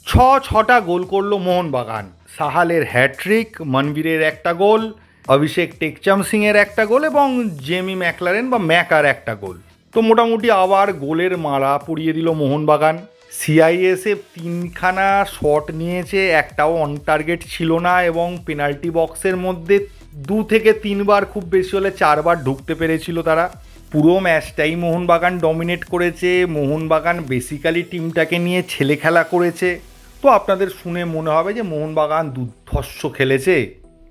ছটা গোল করলো মোহনবাগান। সাহালের হ্যাট্রিক, মনবীরের একটা গোল, অভিষেক টেকচাম সিংয়ের একটা গোল এবং জেমি ম্যাকলারেন বা ম্যাকার একটা গোল। তো মোটামুটি আবার গোলের মারা পরিয়ে দিল মোহনবাগান। সিআইএসএফ তিনখানা শট নিয়েছে, একটাও অন টার্গেট ছিল না এবং পেনাল্টি বক্সের মধ্যে 2 থেকে 3বার, খুব বেশি হলে 4বার ঢুকতে পেরেছিল তারা। পুরো ম্যাচটাই মোহনবাগান ডমিনেট করেছে। মোহনবাগান বেসিক্যালি টিমটাকে নিয়ে ছেলে খেলা করেছে। তো আপনাদের শুনে মনে হবে যে মোহনবাগান দুর্ধর্ষ খেলেছে,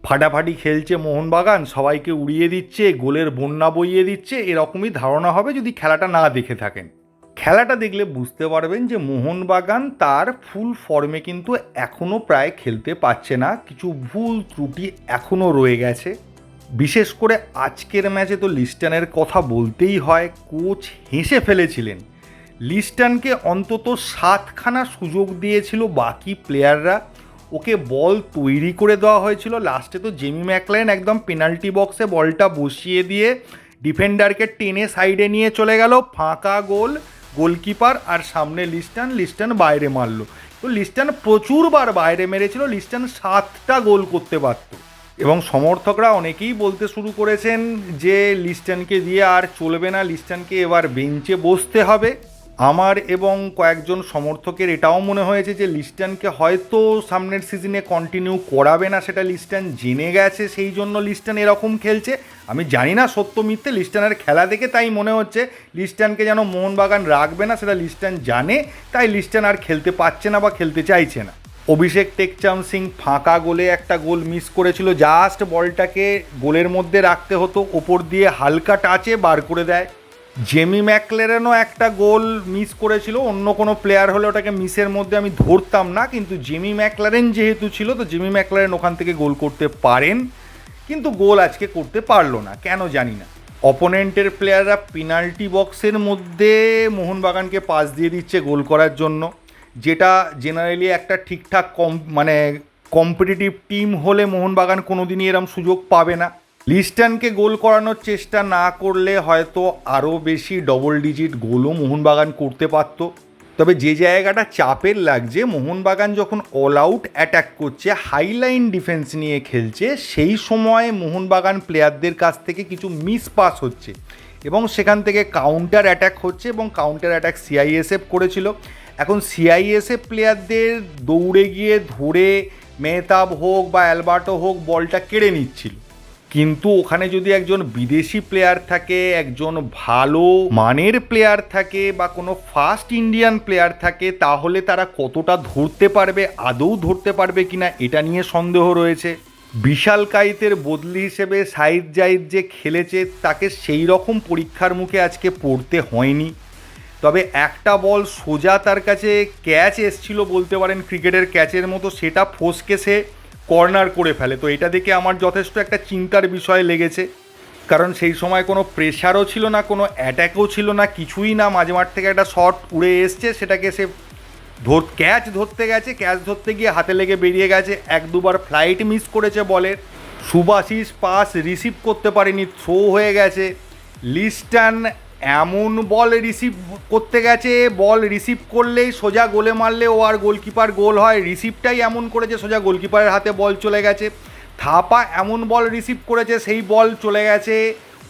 ফাটাফাটি খেলছে মোহনবাগান, সবাইকে উড়িয়ে দিচ্ছে, গোলের বন্যা বইয়ে দিচ্ছে, এরকমই ধারণা হবে যদি খেলাটা না দেখে থাকেন। খেলাটা দেখলে বুঝতে পারবেন যে মোহনবাগান তার ফুল ফর্মে কিন্তু এখনও প্রায় খেলতে পারছে না, কিছু ভুল ত্রুটি এখনও রয়ে গেছে। বিশেষ করে আজকের ম্যাচে তো লিস্টনের কথা বলতেই হয়। কোচ হেসে ফেলেছিলেন। লিস্টনকে অন্তত 7খানা সুযোগ দিয়েছিল বাকি প্লেয়াররা, ওকে বল তৈরি করে দেওয়া হয়েছিল। লাস্টে তো জেমি ম্যাকলারেন একদম পেনাল্টি বক্সে বলটা বসিয়ে দিয়ে ডিফেন্ডারকে টেনে সাইডে নিয়ে চলে গেল, ফাঁকা গোল, গোলকিপার আর সামনে লিস্টন বাইরে মারলো। তো লিস্টন প্রচুরবার বাইরে মেরেছিল, লিস্টন 7টা গোল করতে পারত। এবং সমর্থকরা অনেকেই বলতে শুরু করেছেন যে লিস্টনকে দিয়ে আর চলবে না, লিস্টনকে এবার বেঞ্চে বসতে হবে। আমার এবং কয়েকজন সমর্থকের এটাও মনে হয়েছে যে লিস্টনকে হয়তো সামনের সিজনে কন্টিনিউ করাবে না, সেটা লিস্টন জেনে গেছে, সেই জন্য লিস্টন এরকম খেলছে। আমি জানি না সত্য মিথ্যে, লিস্টনের খেলা দেখে তাই মনে হচ্ছে লিস্টনকে যেন মোহনবাগান রাখবে না, সেটা লিস্টন জানে, তাই লিস্টন আর খেলতে পারছে না বা খেলতে চাইছে না। অভিষেক টেকচাম সিং ফাঁকা গোলে একটা গোল মিস করেছিল, জাস্ট বলটাকে গোলের মধ্যে রাখতে হতো, ওপর দিয়ে হালকা টাচে বার করে দেয়। জেমি ম্যাকলারেনও একটা গোল মিস করেছিল, অন্য কোনো প্লেয়ার হলে ওটাকে মিসের মধ্যে আমি ধরতাম না, কিন্তু জেমি ম্যাকলারেন যেহেতু ছিল তো জেমি ম্যাকলারেন ওখান থেকে গোল করতে পারেন, কিন্তু গোল আজকে করতে পারলো না, কেন জানি না। অপোনেন্টের প্লেয়াররা পেনাল্টি বক্সের মধ্যে মোহনবাগানকে পাস দিয়ে দিচ্ছে গোল করার জন্য, যেটা জেনারেলি একটা ঠিকঠাক কম্পিটিটিভ টিম হলে মোহনবাগান কোনোদিনই এরম সুযোগ পাবে না। লিস্টনকে গোল করানোর চেষ্টা না করলে হয়তো আরও বেশি ডবল ডিজিট গোলও মোহনবাগান করতে পারত। তবে যে জায়গাটা চাপের লাগছে, মোহনবাগান যখন অল আউট অ্যাটাক করছে, হাইলাইন ডিফেন্স নিয়ে খেলছে, সেই সময় মোহনবাগান প্লেয়ারদের কাছ থেকে কিছু মিস পাস হচ্ছে এবং সেখান থেকে কাউন্টার অ্যাটাক হচ্ছে এবং কাউন্টার অ্যাটাক সিআইএসএফ করেছিল। এখন সিআইএসএফ প্লেয়ারদের দৌড়ে গিয়ে ধরে মেহতাব হোক বা অ্যালবার্টো হোক বলটা কেড়ে নিচ্ছিল, কিন্তু ওখানে যদি একজন বিদেশি প্লেয়ার থাকে, একজন ভালো মানের প্লেয়ার থাকে বা কোনো ফাস্ট ইন্ডিয়ান প্লেয়ার থাকে, তাহলে তারা কতটা ধরতে পারবে, আদৌ ধরতে পারবে কিনা এটা নিয়ে সন্দেহ রয়েছে। বিশাল কাইতের বদলি হিসেবে সাইদ জাইদ যে খেলেছে, তাকে সেই রকম পরীক্ষার মুখে আজকে পড়তে হয়নি। তবে একটা বল সোজা তার কাছে ক্যাচ এসছিল বলতে পারেন, ক্রিকেটের ক্যাচের মতো, সেটা ফসকে সে কর্নার করে ফেলে। তো এটা দেখে আমার যথেষ্ট একটা চিন্তার বিষয় লেগেছে, কারণ সেই সময় কোনো প্রেশারও ছিল না, কোনো অ্যাট্যাকও ছিল না, কিছুই না। মাঝে মাঠ থেকে একটা শট উড়ে এসছে, সেটাকে সে ক্যাচ ধরতে গেছে, ক্যাচ ধরতে গিয়ে হাতে লেগে বেরিয়ে গেছে। 1-2বার ফ্লাইট মিস করেছে বলের, সুভাশিস পাস রিসিভ করতে পারেনি, থ্রো হয়ে গেছে। লিস্টন এমন বল রিসিভ করতে গেছে, বল রিসিভ করলেই সোজা গোলে মারলে ও আর গোলকিপার গোল হয়, রিসিভটাই এমন করেছে সোজা গোলকিপারের হাতে বল চলে গেছে। থাপা এমন বল রিসিভ করেছে, সেই বল চলে গেছে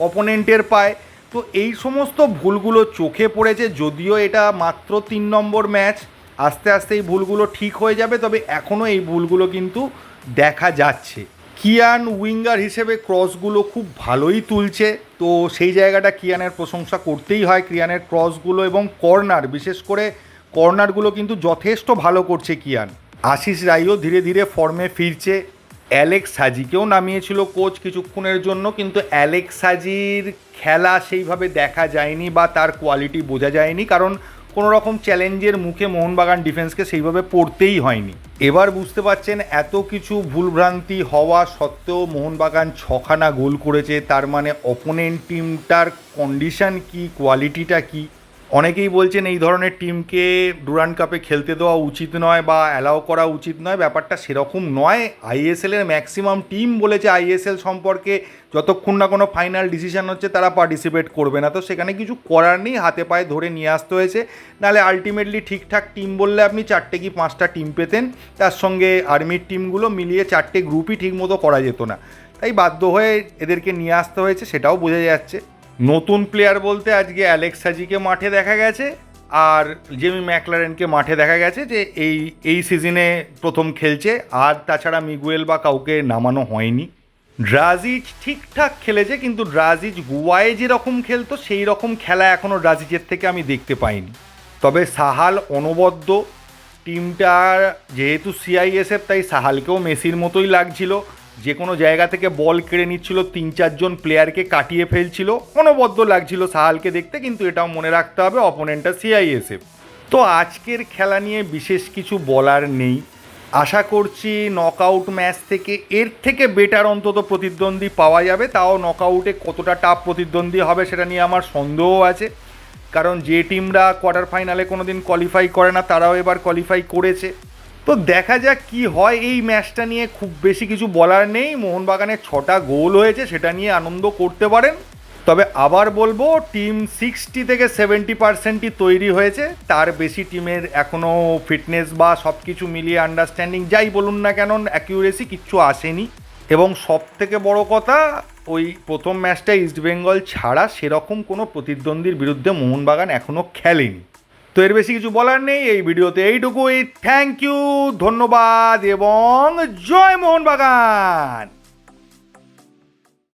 অপোনেন্টের পায়ে। তো এই সমস্ত ভুলগুলো চোখে পড়েছে। যদিও এটা মাত্র 3 নম্বর ম্যাচ, আস্তে আস্তে এই ভুলগুলো ঠিক হয়ে যাবে, তবে এখনও এই ভুলগুলো কিন্তু দেখা যাচ্ছে। কিয়ান উইঙ্গার হিসেবে ক্রসগুলো খুব ভালোই তুলছে, তো সেই জায়গাটা কিয়ানের প্রশংসা করতেই হয়। কিয়ানের ক্রসগুলো এবং কর্নার, বিশেষ করে কর্নারগুলো কিন্তু যথেষ্ট ভালো করছে কিয়ান। আশিস রাইও ধীরে ধীরে ফর্মে ফিরছে। অ্যালেক্স সাজিকেও নামিয়েছিল কোচ কিছুক্ষণের জন্য, কিন্তু অ্যালেক্স সাজির খেলা সেইভাবে দেখা যায়নি বা তার কোয়ালিটি বোঝা যায়নি, কারণ কোনো রকম চ্যালেঞ্জের মুখে মোহনবাগান ডিফেন্সকে সেইভাবে পড়তেই হয়নি। এবার বুঝতে পারছেন এত কিছু ভুলভ্রান্তি হওয়া সত্ত্বেও মোহনবাগান 6খানা গোল করেছে, তার মানে অপোনেন্ট টিমটার কন্ডিশন কি, কোয়ালিটিটা কি। অনেকেই বলছেন এই ধরনের টিমকে ডুরান্ড কাপে খেলতে দেওয়া উচিত নয় বা অ্যালাউ করা উচিত নয়। ব্যাপারটা সেরকম নয়। আইএসএলের ম্যাক্সিমাম টিম বলেছে আইএসএল সম্পর্কে যতক্ষণ না কোনো ফাইনাল ডিসিশন হচ্ছে তারা পার্টিসিপেট করবে না। তো সেখানে কিছু করার নেই, হাতে পায়ে ধরে নিয়ে আসতে হয়েছে। নাহলে আলটিমেটলি ঠিকঠাক টিম বললে আপনি 4টে কি 5টা টিম পেতেন, তার সঙ্গে আর্মির টিমগুলো মিলিয়ে 4টে গ্রুপই ঠিকমতো করা যেত না। তাই বাধ্য হয়ে এদেরকে নিয়ে আসতে হয়েছে, সেটাও বোঝা যাচ্ছে। নতুন প্লেয়ার বলতে আজকে অ্যালেক্স হাজিকে মাঠে দেখা গেছে আর জেমি ম্যাকলারেনকে মাঠে দেখা গেছে, যে এই সিজনে প্রথম খেলছে। আর তাছাড়া মিগুয়েল বা কাউকে নামানো হয়নি। ড্রাজিচ ঠিকঠাক খেলেছে, কিন্তু ড্রাজিচ গোয়ায় যেরকম খেলতো সেই রকম খেলা এখনও ড্রাজিচের থেকে আমি দেখতে পাইনি। তবে সাহাল অনবদ্য। টিমটার যেহেতু সিআইএসএফ, তাই সাহালকেও মেসির মতোই লাগছিল। যে কোনো জায়গা থেকে বল কেড়ে নিচ্ছিল, 3-4জন প্লেয়ারকে কাটিয়ে ফেলছিল, অনবদ্য লাগছিল সাহালকে দেখতে। কিন্তু এটাও মনে রাখতে হবে অপোনেন্টটা সিআইএসএফ। তো আজকের খেলা নিয়ে বিশেষ কিছু বলার নেই। আশা করছি নকআউট ম্যাচ থেকে এর থেকে বেটার অন্তত প্রতিদ্বন্দ্বী পাওয়া যাবে। তাও নকআউটে কতটা টাফ প্রতিদ্বন্দ্বী হবে সেটা নিয়ে আমার সন্দেহ আছে, কারণ যে টিমরা কোয়ার্টার ফাইনালে কোনো দিন কোয়ালিফাই করে না তারাও এবার কোয়ালিফাই করেছে। তো দেখা যাক কি হয়। এই ম্যাচটা নিয়ে খুব বেশি কিছু বলার নেই। মোহনবাগানের 6টা গোল হয়েছে, সেটা নিয়ে আনন্দ করতে পারেন। তবে আবার বলবো, টিম 60 থেকে 70% তৈরি হয়েছে। তার বেশি টিমের এখনও ফিটনেস বা সব কিছু মিলিয়ে আন্ডারস্ট্যান্ডিং যাই বলুন না কেন, অ্যাকিউরেসি কিচ্ছু আসেনি। এবং সব থেকে বড় কথা, ওই প্রথম ম্যাচটা ইস্টবেঙ্গল ছাড়া সেরকম কোনো প্রতিদ্বন্দ্বীর বিরুদ্ধে মোহনবাগান এখনও খেলেনি। তো এর বেশি কিছু বলার নেই এই ভিডিওতে, এইটুকুই। থ্যাংক ইউ, ধন্যবাদ এবং জয় মোহনবাগান।